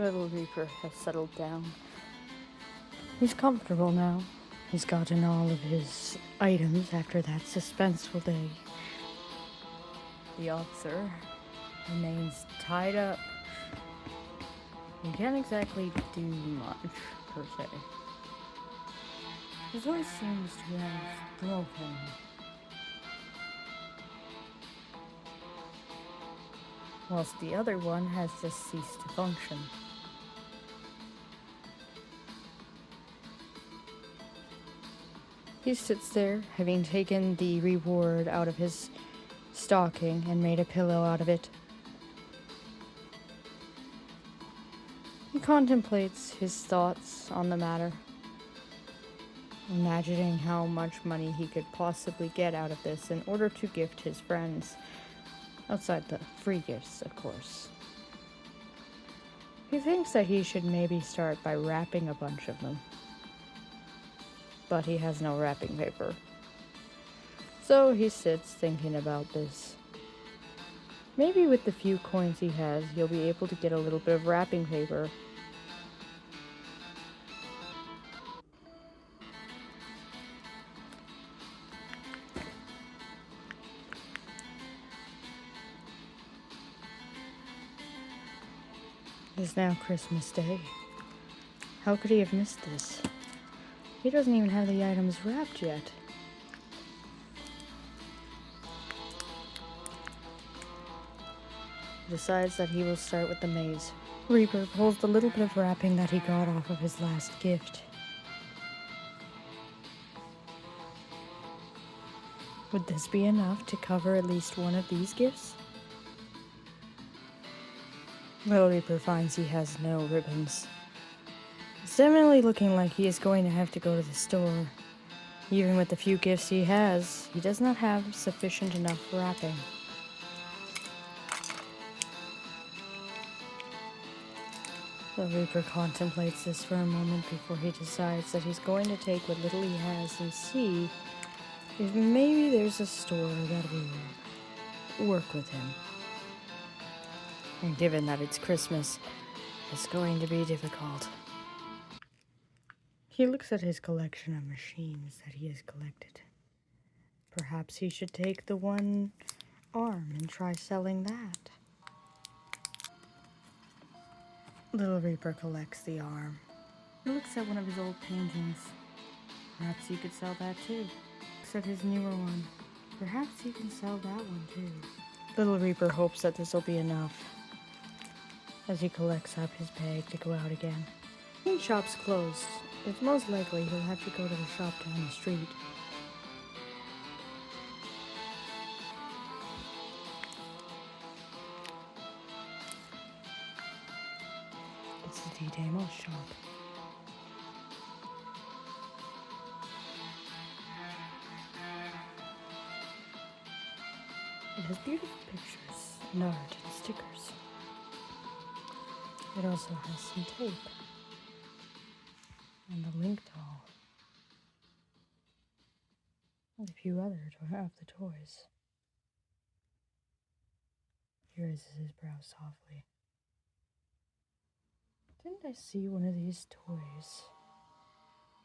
Little Reaper has settled down. He's comfortable now. He's gotten all of his items after that suspenseful day. The officer remains tied up. He can't exactly do much, per se. His voice seems to have broken. Whilst the other one has just ceased to function. He sits there, having taken the reward out of his stocking and made a pillow out of it. He contemplates his thoughts on the matter, imagining how much money he could possibly get out of this in order to gift his friends, outside the free gifts, of course. He thinks that he should maybe start by wrapping a bunch of them. But he has no wrapping paper. So he sits thinking about this. Maybe with the few coins he has, he'll be able to get a little bit of wrapping paper. It is now Christmas Day. How could he have missed this? He doesn't even have the items wrapped yet. He decides that he will start with the maze. Reaper pulls the little bit of wrapping that he got off of his last gift. Would this be enough to cover at least one of these gifts? Little Reaper finds he has no ribbons. It's definitely looking like he is going to have to go to the store. Even with the few gifts he has, he does not have sufficient enough wrapping. The Reaper contemplates this for a moment before he decides that he's going to take what little he has and see if maybe there's a store that will work with him. And given that it's Christmas, it's going to be difficult. He looks at his collection of machines that he has collected. Perhaps he should take the one arm and try selling that. Little Reaper collects the arm. He looks at one of his old paintings. Perhaps he could sell that too. Looks at his newer one. Perhaps he can sell that one too. Little Reaper hopes that this will be enough as he collects up his bag to go out again. The shop's closed. It's most likely he'll have to go to the shop down the street. It's the D-Damos shop. It has beautiful pictures and art and stickers. It also has some tape and a link doll and a few other of the toys. He raises his brows softly. Didn't I see one of these toys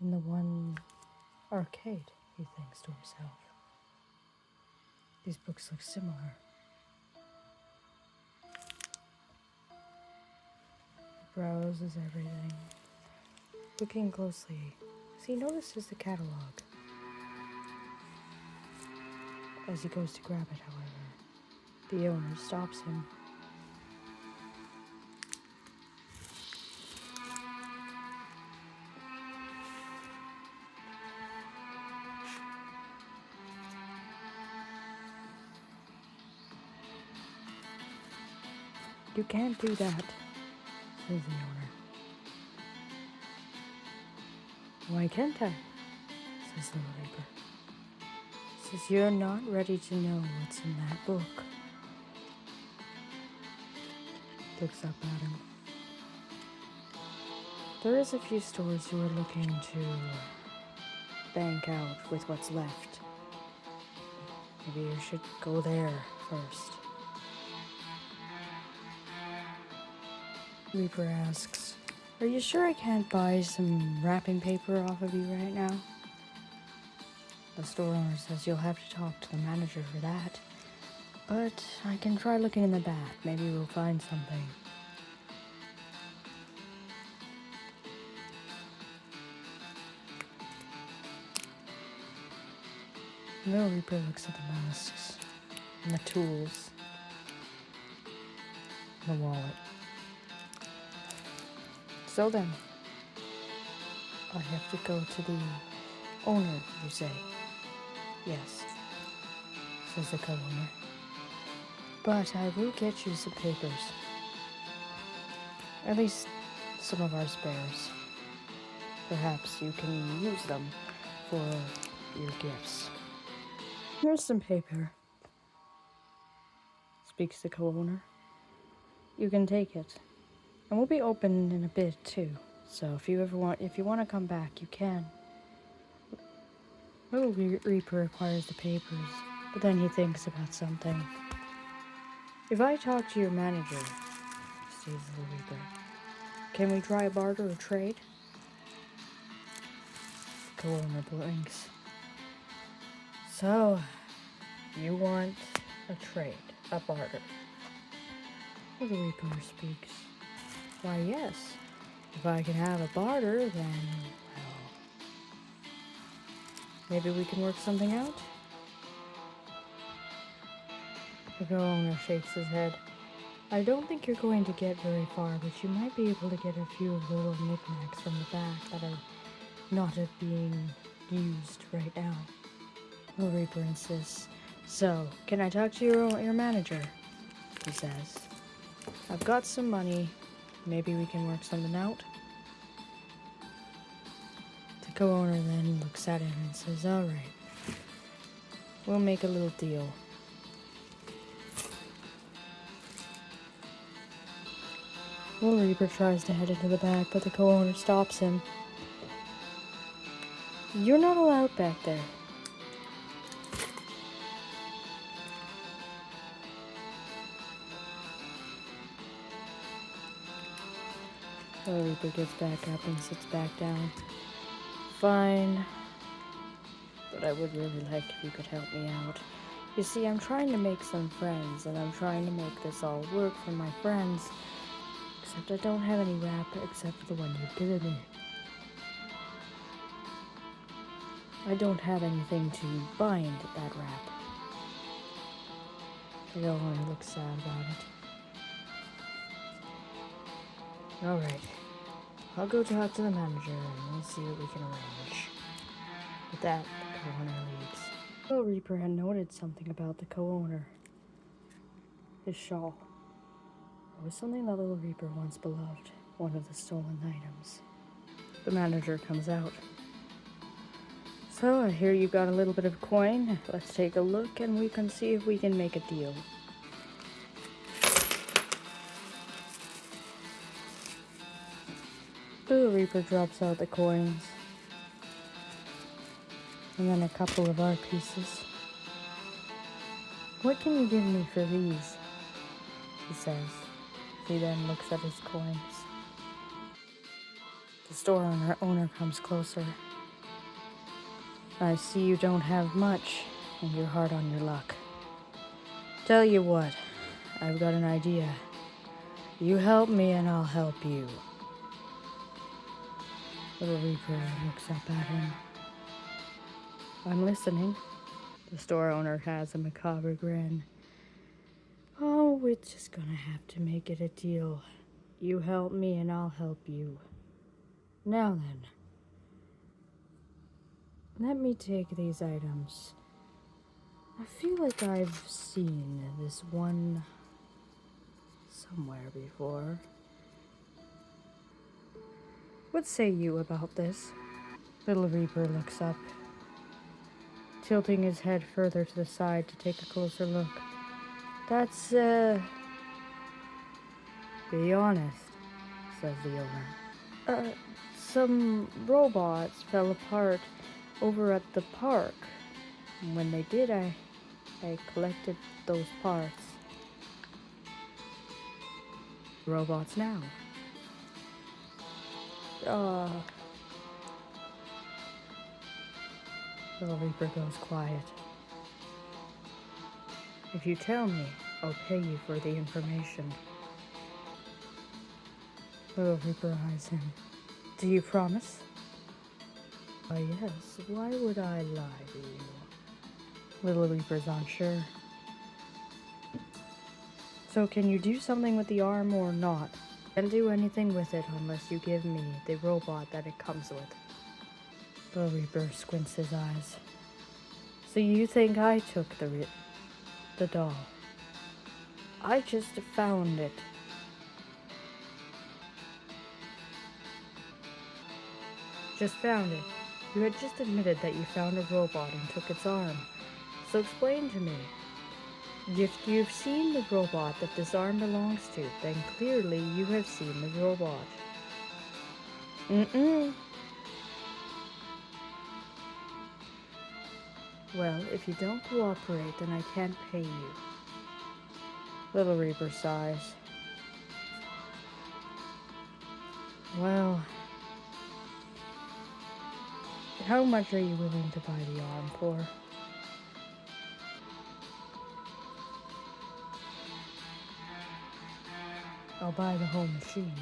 in the one arcade? He thinks to himself. These books look similar. He browses everything, looking closely as he notices the catalog. As he goes to grab it, however, the owner stops him. You can't do that, says the owner. Why can't I? Says Little Reaper. Says you're not ready to know what's in that book. Looks up at him. There is a few stores who are looking to bank out with what's left. Maybe you should go there first. Reaper asks, "Are you sure I can't buy some wrapping paper off of you right now?" The store owner says you'll have to talk to the manager for that. But I can try looking in the back. Maybe we'll find something. The Reaper looks at the masks and the tools and the wallet. "So then, I have to go to the owner, you say?" "Yes," says the co-owner. "But I will get you some papers. At least some of our spares. Perhaps you can use them for your gifts." "Here's some paper," speaks the co-owner. "You can take it. And we'll be open in a bit too. So if you want to come back, you can." Little Reaper acquires the papers, but then he thinks about something. "If I talk to your manager," says Little Reaper, "can we try a barter or trade?" The co-owner blinks. "So, you want a trade, a barter?" Little Reaper speaks. "Why, yes. If I can have a barter, then, well, maybe we can work something out." The co-owner shakes his head. "I don't think you're going to get very far, but you might be able to get a few of the little knickknacks from the back that are not being used right now." The Reaper insists. "So, can I talk to your manager?" he says. "I've got some money. Maybe we can work something out." The co-owner then looks at him and says, "All right, we'll make a little deal." Little Reaper tries to head into the back, but the co-owner stops him. "You're not allowed back there." Little Reaper gets back up and sits back down. "Fine, but I would really like if you could help me out. You see, I'm trying to make some friends, and I'm trying to make this all work for my friends. Except I don't have any wrap except the one you've given me. I don't have anything to bind that wrap." The owner looks sad about it. "All right, I'll go talk to the manager and we'll see what we can arrange." With that, the co-owner leaves. Little Reaper had noted something about the co-owner. His shawl. It was something that Little Reaper once beloved, one of the stolen items. The manager comes out. "So, I hear you got a little bit of coin. Let's take a look and we can see if we can make a deal." Little Reaper drops out the coins. And then a couple of art pieces. "What can you give me for these?" he says. He then looks at his coins. The store owner comes closer. "I see you don't have much, and you're hard on your luck. Tell you what, I've got an idea. You help me and I'll help you." Little Reaper looks up at him. "I'm listening." The store owner has a macabre grin. "Oh, we're just gonna have to make it a deal. You help me and I'll help you. Now then, let me take these items. I feel like I've seen this one somewhere before. What say you about this?" Little Reaper looks up, tilting his head further to the side to take a closer look. "That's, be honest," says the owner. Some robots fell apart over at the park. And when they did, I collected those parts." "Robots now?" Little Reaper goes quiet. If you tell me, I'll pay you for the information. Little Reaper eyes him. Do you promise? Yes. Why would I lie to you? Little Reaper's unsure. So can you do something with the arm or not? Can't do anything with it unless you give me the robot that it comes with. Little Reaper squints his eyes. So you think I took the doll? I just found it. Just found it. You had just admitted that you found a robot and took its arm. So explain to me. If you've seen the robot that this arm belongs to, then clearly you have seen the robot. Well, if you don't cooperate, then I can't pay you. Little Reaper sighs. Well, how much are you willing to buy the arm for? I'll buy the whole machine.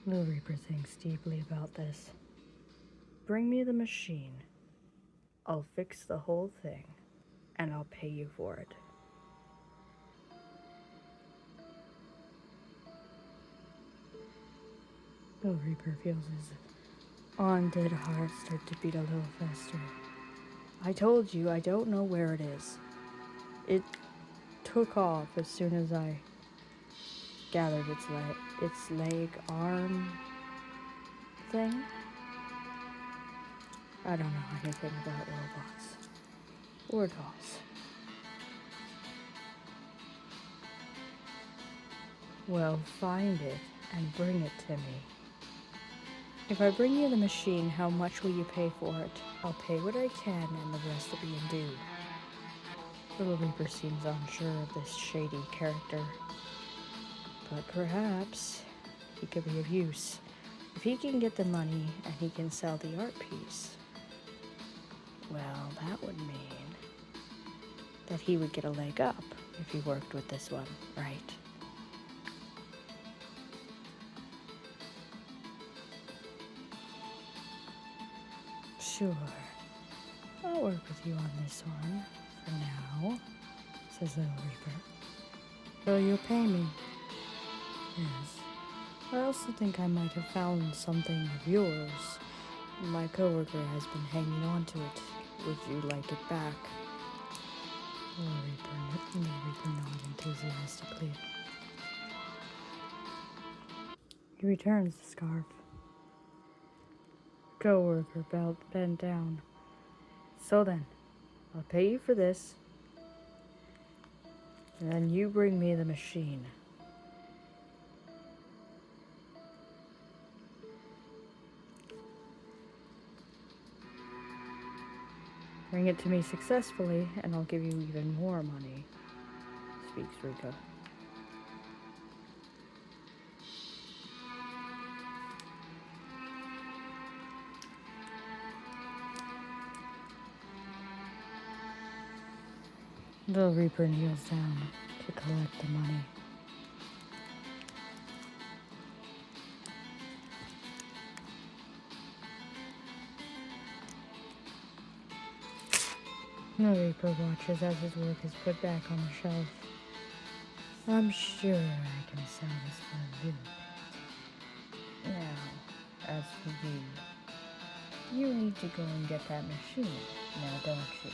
Little Reaper thinks deeply about this. Bring me the machine. I'll fix the whole thing, and I'll pay you for it. Little Reaper feels his undead heart start to beat a little faster. I told you I don't know where it is. It took off as soon as I gathered its leg, arm thing. I don't know anything about robots or dolls. Well, find it and bring it to me. If I bring you the machine, how much will you pay for it? I'll pay what I can and the rest will be in due. Little Reaper seems unsure of this shady character, but perhaps he could be of use. If he can get the money and he can sell the art piece, well, that would mean that he would get a leg up if he worked with this one, right? Sure. I'll work with you on this one for now, says Little Reaper. So you'll pay me? Yes. I also think I might have found something of yours. My coworker has been hanging on to it. Would you like it back? Little Reaper nods enthusiastically. He returns the scarf. Coworker bent down. So then, I'll pay you for this, and then you bring me the machine. Bring it to me successfully, and I'll give you even more money, speaks Rika. Little Reaper kneels down to collect the money. Little Reaper watches as his work is put back on the shelf. I'm sure I can sell this for a little bit. Now, as for you, you need to go and get that machine, now don't you?